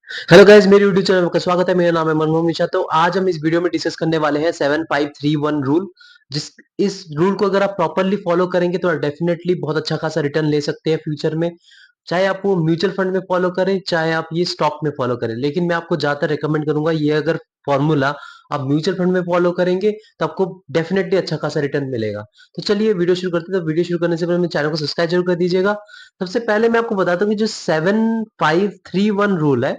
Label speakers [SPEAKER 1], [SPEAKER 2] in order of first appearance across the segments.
[SPEAKER 1] Hello guys, मेरे YouTube channel में आपका स्वागत है। मेरा नाम है मनमोहन मिश्रा। तो आज हम इस वीडियो में डिस्कस करने वाले हैं 7531 रूल। जिस इस रूल को अगर आप प्रॉपर्ली फॉलो करेंगे तो डेफिनेटली बहुत अच्छा खासा रिटर्न ले सकते हैं फ्यूचर में। चाहे आप वो म्यूचुअल फंड में फॉलो करें, चाहे आप ये स्टॉक में फॉलो करें, लेकिन मैं आपको ज्यादातर रिकमेंड करूंगा ये अगर फॉर्मूला आप म्यूचुअल फंड में फॉलो करेंगे तो आपको डेफिनेटली अच्छा खासा रिटर्न मिलेगा। तो चलिए वीडियो शुरू करते हैं। तो वीडियो शुरू करने से पहले मेरे चैनल को सब्सक्राइब जरूर कर दीजिएगा। सबसे पहले मैं आपको बताता हूँ कि जो 7531 रूल है,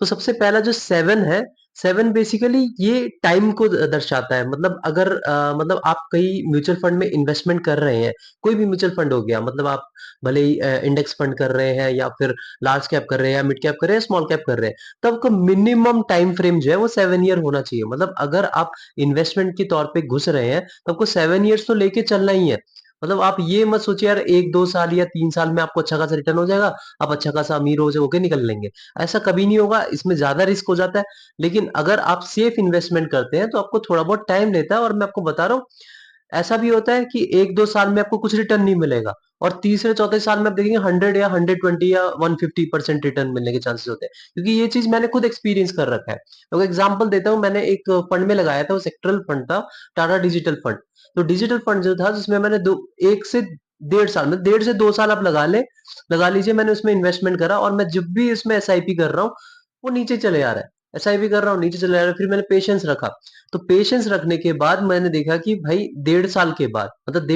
[SPEAKER 1] तो सबसे पहला जो 7 है, 7 बेसिकली ये टाइम को दर्शाता है। मतलब अगर मतलब आप कहीं म्यूचुअल फंड में इन्वेस्टमेंट कर रहे हैं, कोई भी म्यूचुअल फंड हो गया, मतलब आप भले ही इंडेक्स फंड कर रहे हैं या फिर लार्ज कैप कर रहे हैं या मिड कैप कर रहे हैं, स्मॉल कैप कर रहे हैं, तो आपका मिनिमम टाइम फ्रेम जो है वो 7 ईयर होना चाहिए। मतलब अगर आप इन्वेस्टमेंट के तौर पे घुस रहे हैं तो आपको 7 ईयर्स तो लेके चलना ही है। मतलब आप ये मत सोचिए यार 1-2 साल या 3 साल में आपको अच्छा खासा रिटर्न हो जाएगा, आप अच्छा खासा अमीर हो होके निकल लेंगे। ऐसा कभी नहीं होगा, इसमें ज्यादा रिस्क हो जाता है। लेकिन अगर आप सेफ इन्वेस्टमेंट करते हैं तो आपको थोड़ा बहुत टाइम लेता है। और मैं आपको बता रहा हूँ, ऐसा भी होता है कि 1-2 साल में आपको कुछ रिटर्न नहीं मिलेगा और तीसरे चौथे साल में आप देखेंगे 100 या 120 या 150% रिटर्न मिलने के चांसेस होते हैं, क्योंकि ये चीज मैंने खुद एक्सपीरियंस कर रखा है। तो एग्जांपल देता हूँ, मैंने एक फंड में लगाया था, वो सेक्टरल फंड था, टाटा डिजिटल फंड। तो डिजिटल फंड जो था जिसमें मैंने दो एक से 1.5 साल में 1.5 से 2 साल आप लगा लीजिए, मैंने उसमें इन्वेस्टमेंट करा और मैं जब भी इसमें एसआईपी कर रहा हूँ वो नीचे चले आ रहा है। एसआईपी कर रहा हूँ नीचे चले आ रहा है। फिर मैंने पेशेंस रखा। तो पेशेंस रखने के बाद मैंने देखा कि भाई 1.5 साल के बाद, मतलब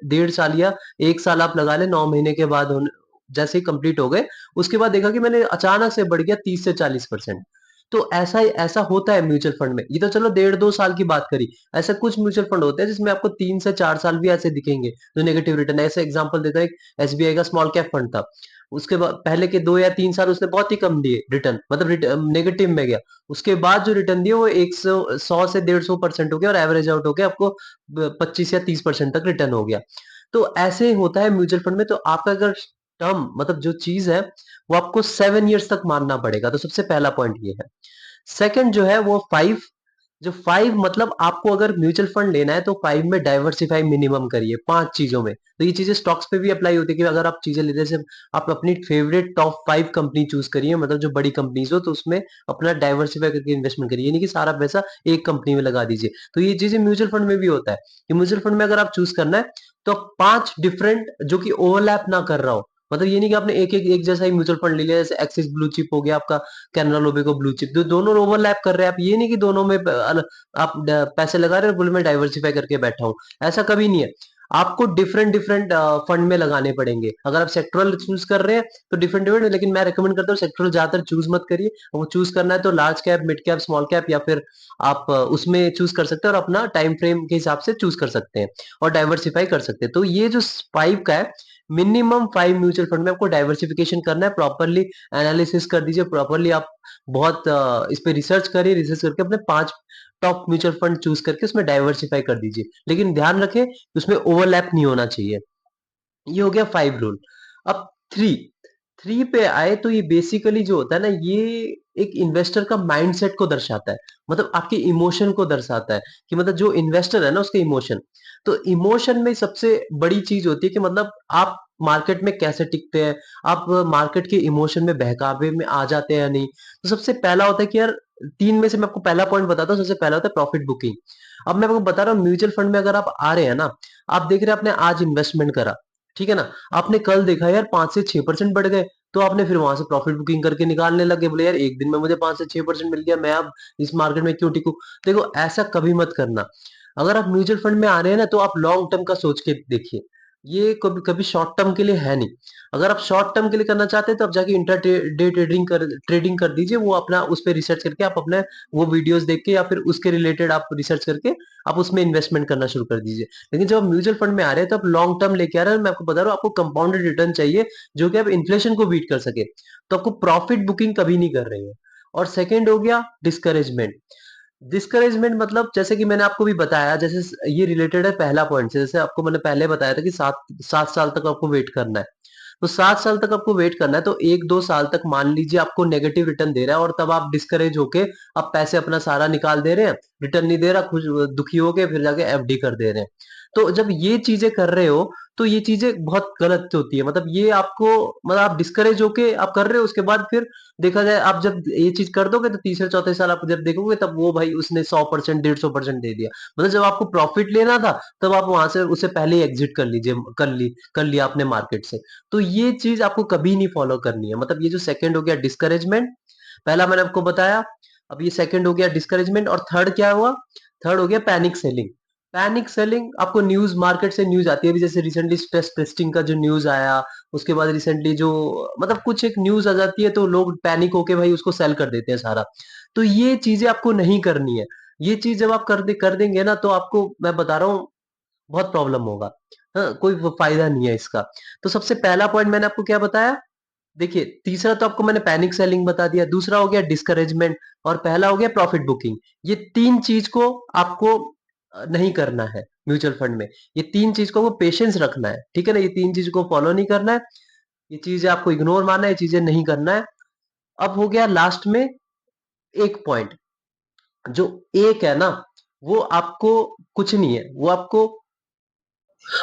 [SPEAKER 1] 1.5 साल या 1 साल आप लगा ले, 9 महीने के बाद जैसे ही कंप्लीट हो गए, उसके बाद देखा कि मैंने अचानक से बढ़ गया 30 से 40%। तो ऐसा होता है म्यूचुअल फंड में। ये तो चलो 1.5-2 साल की बात करी। ऐसा कुछ म्यूचुअल फंड होते हैं जिसमें आपको 3 से 4 साल भी ऐसे दिखेंगे जो नेगेटिव रिटर्न है। ऐसे एग्जांपल देता है, एक एसबीआई का स्मॉल कैप फंड था। उसके बाद पहले के 2 या 3 साल उसने बहुत ही कम दिए रिटर्न, मतलब नेगेटिव में गया। उसके बाद जो रिटर्न दिए वो 100 से 150% हो गया और एवरेज आउट होकर आपको 25 या 30% तक रिटर्न हो गया। तो ऐसे होता है म्यूचुअल फंड में। तो आपका अगर टर्म, मतलब जो चीज है, वो आपको 7 ईयर्स तक मानना पड़ेगा। तो सबसे पहला पॉइंट ये है। सेकंड जो है वो 5। जो 5 मतलब आपको अगर म्यूचुअल फंड लेना है तो 5 में डाइवर्सिफाई मिनिमम करिए 5 चीजों में। तो ये चीजें स्टॉक्स पे भी अप्लाई होती है कि अगर आप चीजें लेते हैं, जैसे आप अपनी फेवरेट टॉप 5 कंपनी चूज करिए, मतलब जो बड़ी कंपनीज हो, तो उसमें अपना डाइवर्सिफाई करके इन्वेस्टमेंट करिए, यानी कि सारा पैसा एक कंपनी में लगा दीजिए। तो ये चीजें म्यूचुअल फंड में भी होता है कि म्यूचुअल फंड में अगर आप चूज करना है तो 5 डिफरेंट जो कि ओवरलैप ना कर रहा हो। मतलब ये नहीं कि आपने एक जैसा ही म्यूचुअल फंड ले लिया, जैसे एक्सिस ब्लू चिप हो गया आपका, कैनरा रोबेको ब्लू चिप, तो दोनों ओवरलैप कर रहे हैं। आप ये नहीं कि दोनों में आप पैसे लगा रहे हो, बोले मैं डाइवर्सिफाई करके बैठा हूँ, ऐसा कभी नहीं है। आपको डिफरेंट डिफरेंट फंड में लगाने पड़ेंगे। अगर आप सेक्टरल चूज कर रहे हैं तो डिफरेंट डिफरेंट, लेकिन मैं रेकमेंड करता हूँ सेक्टरल ज्यादातर चूज मत करिए। वो चूज करना है तो large cap, mid cap, small cap, या फिर आप उसमें चूज कर सकते हैं और अपना टाइम फ्रेम के हिसाब से चूज कर सकते हैं और डाइवर्सिफाई कर सकते हैं। तो ये जो 5 का है, मिनिमम 5 म्यूचुअल फंड में आपको डाइवर्सिफिकेशन करना है। प्रॉपरली एनालिसिस कर दीजिए, प्रॉपरली आप बहुत इस पे रिसर्च करिए, रिसर्च करके अपने 5 टॉप म्यूचुअल फंड चूज करके उसमें डाइवर्सिफाई कर दीजिए। लेकिन ध्यान रखें कि उसमें ओवरलैप नहीं होना चाहिए। ये हो गया 5 रूल। अब 3, 3 पे आए तो ये बेसिकली जो होता है ना, ये एक इन्वेस्टर का माइंडसेट को दर्शाता है। मतलब आपके इमोशन को दर्शाता है कि मतलब जो इन्वेस्टर है ना उसके इमोशन। तो इमोशन में सबसे बड़ी चीज होती है कि मतलब आप मार्केट में कैसे टिकते हैं, आप मार्केट के इमोशन में बहकावे में आ जाते हैं या नहीं। तो सबसे पहला होता है कि यार, 3 में से मैं आपको पहला पॉइंट बताता हूँ। सबसे पहला होता है प्रॉफिट बुकिंग। अब मैं आपको बता रहा हूँ, म्यूचुअल फंड में अगर आप आ रहे हैं ना, आप देख रहे हैं आपने आज इन्वेस्टमेंट करा, ठीक है ना, आपने कल देखा यार 5 से 6% बढ़ गए, तो आपने फिर वहां से प्रॉफिट बुकिंग करके निकालने लगे, बोले यार एक दिन में मुझे 5 से 6% मिल गया, मैं अब इस मार्केट में क्यों टिकूं। देखो ऐसा कभी मत करना। अगर आप म्यूचुअल फंड में आ रहे हैं ना तो आप लॉन्ग टर्म का सोच के देखिए। ये कभी कभी शॉर्ट टर्म के लिए है नहीं। अगर आप शॉर्ट टर्म के लिए करना चाहते हैं तो आप जाके इंटर डे ट्रेडिंग कर दीजिए। वो अपना उस पर रिसर्च करके आप अपने वो वीडियोस देख के या फिर उसके रिलेटेड आप रिसर्च करके आप उसमें इन्वेस्टमेंट करना शुरू कर दीजिए। लेकिन जब आप म्यूचुअल फंड में आ रहे हैं तो आप लॉन्ग टर्म लेके आ रहे हैं। मैं आपको बता रहा हूँ, आपको कंपाउंडेड रिटर्न चाहिए जो कि आप इन्फ्लेशन को बीट कर सके। तो आपको प्रॉफिट बुकिंग कभी नहीं कर रही है। और सेकेंड हो गया डिस्करेजमेंट। डिस्करेजमेंट मतलब जैसे कि मैंने आपको भी बताया, जैसे ये रिलेटेड है पहला पॉइंट से। जैसे आपको मैंने पहले बताया था कि 7 साल तक आपको वेट करना है। तो 7 साल तक आपको वेट करना है, तो 1-2 साल तक मान लीजिए आपको नेगेटिव रिटर्न दे रहा है और तब आप डिस्करेज होके आप पैसे अपना सारा निकाल दे रहे हैं, रिटर्न नहीं दे रहा, खुश दुखी होके फिर जाके एफडी कर दे रहे हैं। तो जब ये चीजें कर रहे हो तो ये चीज़ें बहुत गलत होती है। मतलब ये आपको मतलब आप डिस्करेज होके आप कर रहे हो, उसके बाद फिर देखा जाए आप जब ये चीज़ कर दोगे तो तीसरे चौथे साल आप जब देखोगे तब वो भाई उसने 100% 150% दे दिया। मतलब जब आपको प्रॉफिट लेना था तब आप वहां से उससे पहले ही एग्जिट कर लीजिए, कर लिया आपने मार्केट से। तो ये चीज आपको कभी नहीं फॉलो करनी है। मतलब ये जो सेकंड हो गया डिस्करेजमेंट, पहला मैंने आपको बताया, अब ये सेकंड हो गया डिस्करेजमेंट, और थर्ड क्या हुआ? थर्ड हो गया पैनिक सेलिंग। पैनिक सेलिंग आपको न्यूज, मार्केट से न्यूज आती है, अभी जैसे रिसेंटली स्ट्रेस टेस्टिंग का जो न्यूज आया, उसके बाद रिसेंटली जो मतलब कुछ एक न्यूज आ जाती है तो लोग पैनिक होके भाई उसको सेल कर देते हैं सारा। तो ये चीजें आपको नहीं करनी है। ये चीज जब आप कर देंगे ना तो आपको मैं बता रहा हूँ बहुत प्रॉब्लम होगा। हाँ, कोई फायदा नहीं है इसका। तो सबसे पहला पॉइंट मैंने आपको क्या बताया? देखिए, तीसरा तो आपको मैंने पैनिक सेलिंग बता दिया, दूसरा हो गया डिस्करेजमेंट, और पहला हो गया प्रॉफिट बुकिंग। ये तीन चीज को आपको नहीं करना है म्यूचुअल फंड में। ये तीन चीज को वो पेशेंस रखना है, ठीक है ना? ये तीन चीज को फॉलो नहीं करना है, ये चीजें आपको इग्नोर मारना है, ये चीजें नहीं करना है। अब हो गया लास्ट में एक पॉइंट, जो एक है ना, वो आपको कुछ नहीं है, वो आपको,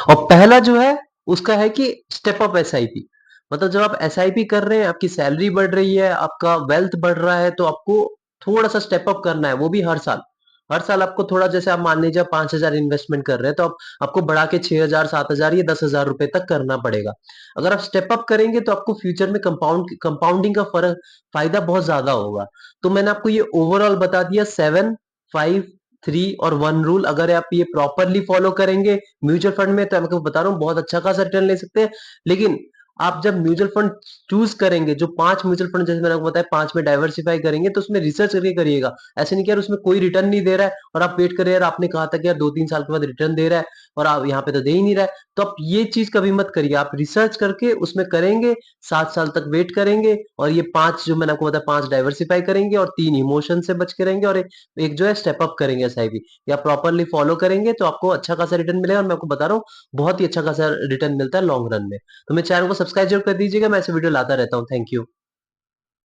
[SPEAKER 1] और पहला जो है उसका है कि स्टेप अप एसआईपी। मतलब जब आप एसआईपी कर रहे हैं, आपकी सैलरी बढ़ रही है, आपका वेल्थ बढ़ रहा है, तो आपको थोड़ा सा स्टेप अप करना है, वो भी हर साल। हर साल आपको थोड़ा, जैसे आप मान लीजिए 5,000 इन्वेस्टमेंट कर रहे हैं तो आप आपको बढ़ा के 6,000 7,000 या 10,000 रुपए तक करना पड़ेगा। अगर आप स्टेप अप करेंगे तो आपको फ्यूचर में कंपाउंडिंग का फर्क, फायदा बहुत ज्यादा होगा। तो मैंने आपको ये ओवरऑल बता दिया, 7, 5, 3 और 1 रूल। अगर आप ये प्रॉपरली फॉलो करेंगे म्यूचुअल फंड में, तो मैं आपको बता रहा हूँ बहुत अच्छा खासा रिटर्न ले सकते हैं। लेकिन आप जब म्यूचुअल फंड चूज करेंगे, जो 5 म्यूचुअल फंड जैसे मैंने आपको बताया 5 में डाइवर्सिफाई करेंगे, तो उसमें रिसर्च करके करिएगा। ऐसे नहीं कि यार उसमें कोई रिटर्न नहीं दे रहा है और आप वेट करें, यार आपने कहा था कि यार 2-3 साल के बाद रिटर्न दे रहा है और आप यहाँ पे तो दे ही नहीं रहा है। तो आप ये चीज कभी मत करिए, आप रिसर्च करके उसमें करेंगे, 7 साल तक वेट करेंगे, और ये 5 जो मैंने आपको बताया 5 डाइवर्सिफाई करेंगे, और 3 इमोशन से बच के रहेंगे, और एक जो है स्टेप अप करेंगे एसआईपी, या प्रॉपरली फॉलो करेंगे तो आपको अच्छा खासा रिटर्न मिलेगा। और मैं आपको बता रहा हूँ बहुत ही अच्छा खासा रिटर्न मिलता है लॉन्ग रन में। तो मेरे चैनल को सब्सक्राइब जरूर कर दीजिएगा, मैं ऐसे वीडियो लाता रहता हूँ। Thank you.